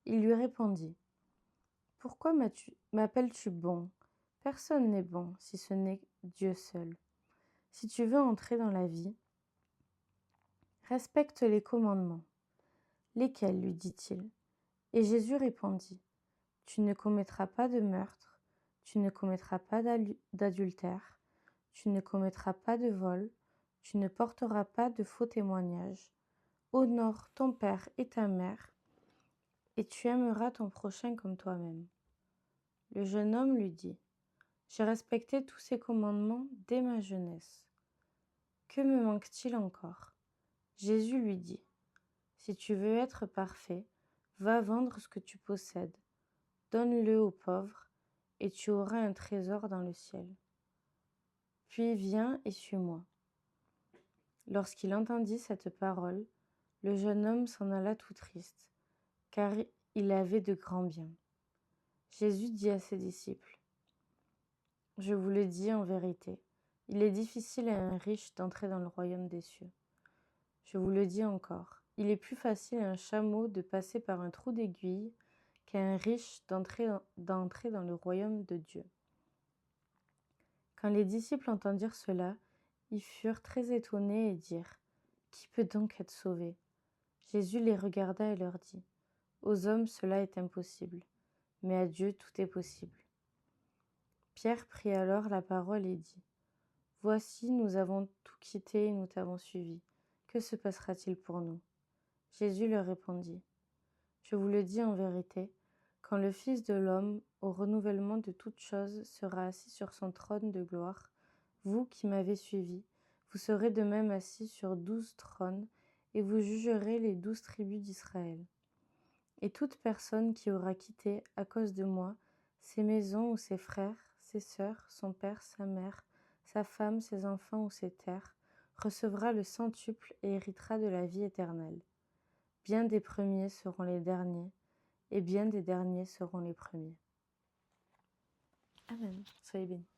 Il lui répondit: Pourquoi m'appelles-tu bon? Personne n'est bon si ce n'est Dieu seul. Si tu veux entrer dans la vie, respecte les commandements. Lesquels? Lui dit-il. Et Jésus répondit: Tu ne commettras pas de meurtre, tu ne commettras pas d'adultère, tu ne commettras pas de vol, tu ne porteras pas de faux témoignages. Honore ton père et ta mère, et tu aimeras ton prochain comme toi-même. Le jeune homme lui dit: J'ai respecté tous ces commandements dès ma jeunesse. Que me manque-t-il encore? Jésus lui dit: Si tu veux être parfait, va vendre ce que tu possèdes, donne-le aux pauvres, et tu auras un trésor dans le ciel. Puis viens et suis-moi. Lorsqu'il entendit cette parole, le jeune homme s'en alla tout triste, car il avait de grands biens. Jésus dit à ses disciples: Je vous le dis en vérité, il est difficile à un riche d'entrer dans le royaume des cieux. Je vous le dis encore, il est plus facile à un chameau de passer par un trou d'aiguille qu'à un riche d'entrer dans le royaume de Dieu. Quand les disciples entendirent cela, ils furent très étonnés et dirent: Qui peut donc être sauvé? Jésus les regarda et leur dit: Aux hommes cela est impossible, mais à Dieu tout est possible. Pierre prit alors la parole et dit: Voici, nous avons tout quitté et nous t'avons suivi. Que se passera-t-il pour nous? Jésus leur répondit: Je vous le dis en vérité, quand le Fils de l'homme, au renouvellement de toutes choses, sera assis sur son trône de gloire, vous qui m'avez suivi, vous serez de même assis sur 12 trônes, et vous jugerez les 12 tribus d'Israël. Et toute personne qui aura quitté, à cause de moi, ses maisons ou ses frères, ses sœurs, son père, sa mère, sa femme, ses enfants ou ses terres, recevra le centuple et héritera de la vie éternelle. Bien des premiers seront les derniers, et bien des derniers seront les premiers. Amen. Soyez bénis.